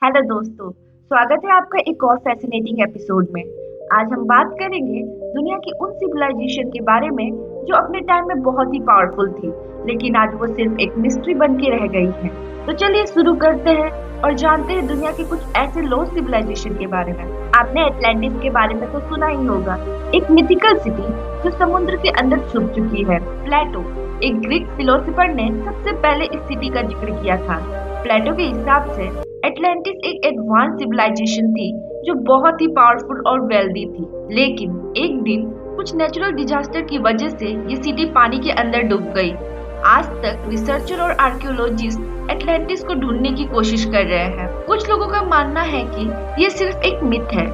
Hello दोस्तों, स्वागत है आपका एक और फैसिनेटिंग एपिसोड में। आज हम बात करेंगे दुनिया की उन सिविलाइजेशन के बारे में जो अपने टाइम में बहुत ही पावरफुल थी, लेकिन आज वो सिर्फ एक मिस्ट्री बन के रह गई है। तो चलिए शुरू करते हैं और जानते हैं दुनिया के कुछ ऐसे लोस्ट सिविलाइजेशन के बारे में। आपने एटलांटिस के बारे में तो सुना ही होगा, एक मिथिकल सिटी जो समुद्र के अंदर छुप चुकी है। प्लेटो, एक ग्रीक फिलोसोफर ने सबसे पहले इस सिटी का जिक्र किया था। प्लेटो के हिसाब से एटलांटिस एक एडवांस सिविलाइजेशन थी जो बहुत ही पावरफुल और वेल्दी थी, लेकिन एक दिन कुछ नेचुरल डिजास्टर की वजह से ये सिटी पानी के अंदर डूब गई। आज तक रिसर्चर और आर्कियोलॉजिस्ट एटलांटिस को ढूंढने की कोशिश कर रहे हैं। कुछ लोगों का मानना है कि ये सिर्फ एक मिथ है,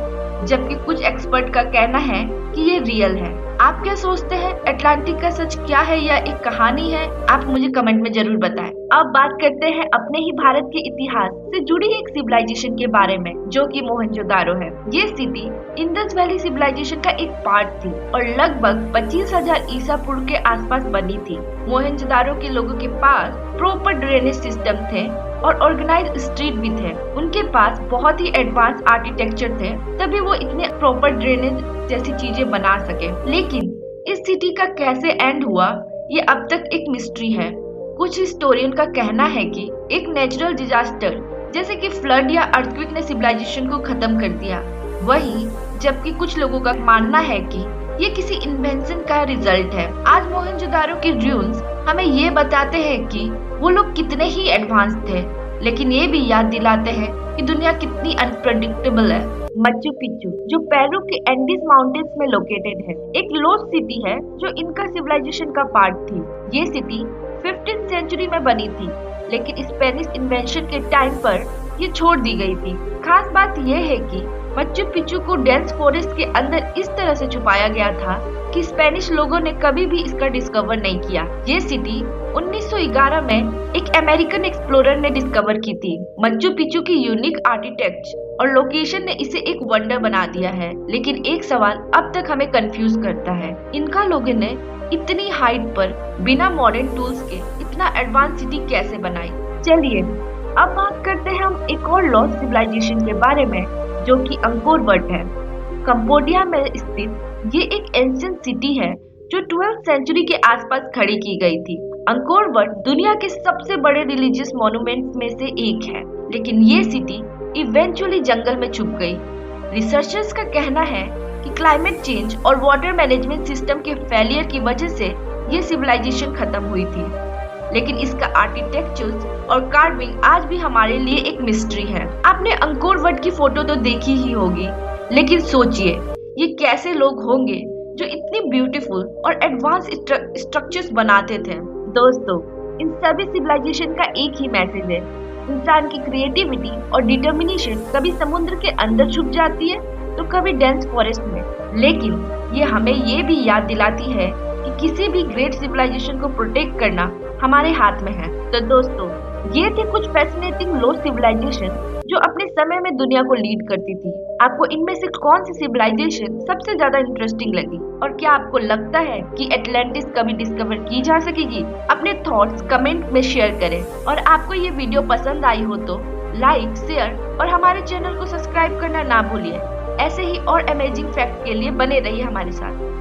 जबकि कुछ एक्सपर्ट का कहना है कि ये रियल है। आप क्या सोचते हैं, एटलांटिक का सच क्या है या एक कहानी है? आप मुझे कमेंट में जरूर बताएं। अब बात करते हैं अपने ही भारत के इतिहास से जुड़ी एक सिविलाइजेशन के बारे में, जो कि मोहनजोदारो है। ये सिटी इंडस वैली सिविलाइजेशन का एक पार्ट थी और लगभग 25,000 ईसा पूर्व के आसपास बनी थी। मोहनजोदारो के लोगों के पास प्रॉपर ड्रेनेज सिस्टम थे और ऑर्गेनाइज्ड स्ट्रीट भी थे। उनके पास बहुत ही एडवांस आर्किटेक्चर थे, तभी वो इतने प्रॉपर ड्रेनेज जैसी चीजें बना सके। लेकिन इस सिटी का कैसे एंड हुआ, ये अब तक एक मिस्ट्री है। कुछ हिस्टोरियन का कहना है कि एक नेचुरल डिजास्टर जैसे कि फ्लड या अर्थक्वेक ने सिविलाइजेशन को खत्म कर दिया। वहीं जबकि कुछ लोगों का मानना है कि ये किसी इन्वेंशन का रिजल्ट है। आज मोहनजोदारो की ड्यून्स हमें ये बताते हैं कि वो लोग कितने ही एडवांस थे, लेकिन ये भी याद दिलाते हैं कि दुनिया कितनी अनप्रेडिक्टेबल है। मच्चू पिच्चू, जो पेरू के एंडीज माउंटेन्स में लोकेटेड है, एक लोस्ट सिटी है जो इनका सिविलाइजेशन का पार्ट थी। ये सिटी 15th सेंचुरी में बनी थी, लेकिन स्पेनिश इन्वेंशन के टाइम पर ये छोड़ दी गई थी। खास बात यह है कि मच्चू पिच्चू को डेंस फॉरेस्ट के अंदर इस तरह से छुपाया गया था कि स्पेनिश लोगों ने कभी भी इसका डिस्कवर नहीं किया। ये सिटी 1911 में एक अमेरिकन एक्सप्लोरर ने डिस्कवर की थी। मच्चू पिच्चू की यूनिक आर्किटेक्चर और लोकेशन ने इसे एक वंडर बना दिया है, लेकिन एक सवाल अब तक हमें कंफ्यूज करता है, इनका लोगों ने इतनी हाइट पर बिना मॉडर्न टूल्स के इतना एडवांस सिटी कैसे बनाई। चलिए अब बात करते हैं हम एक और लॉस्ट सिविलाइजेशन के बारे में, जो कि अंकोर वट है। कंबोडिया में स्थित ये एक एंशिएंट सिटी है जो 12th सेंचुरी के आसपास खड़ी की गई थी। अंकोर वट दुनिया के सबसे बड़े रिलीजियस मॉन्यूमेंट्स में से एक है, लेकिन ये सिटी इवेंचुअली जंगल में छुप गई। रिसर्चर्स का कहना है कि क्लाइमेट चेंज और वाटर मैनेजमेंट सिस्टम के फेलियर की वजह से ये सिविलाइजेशन खत्म हुई थी, लेकिन इसका आर्किटेक्चर और कार्विंग आज भी हमारे लिए एक मिस्ट्री है। आपने अंकोर वट की फोटो तो देखी ही होगी, लेकिन सोचिए ये कैसे लोग होंगे जो इतनी ब्यूटीफुल और एडवांस स्ट्रक्चर्स बनाते थे। दोस्तों, इन सभी सिविलाइजेशन का एक ही मैसेज है, इंसान की क्रिएटिविटी और डिटर्मिनेशन कभी समुद्र के अंदर छुप जाती है तो कभी डेंस फॉरेस्ट में, लेकिन ये हमें ये भी याद दिलाती है कि किसी भी ग्रेट सिविलाइजेशन को प्रोटेक्ट करना हमारे हाथ में है। तो दोस्तों, ये थे कुछ फैसिनेटिंग लोस्ट सिविलाइजेशन जो अपने समय में दुनिया को लीड करती थी। आपको इनमें से कौन सी सिविलाइजेशन सबसे ज्यादा इंटरेस्टिंग लगी, और क्या आपको लगता है कि एटलांटिस कभी डिस्कवर की जा सकेगी? अपने थॉट्स कमेंट में शेयर करें, और आपको ये वीडियो पसंद आई हो तो लाइक, शेयर और हमारे चैनल को सब्सक्राइब करना ना भूलिए। ऐसे ही और अमेजिंग फैक्ट के लिए बने रहिए हमारे साथ।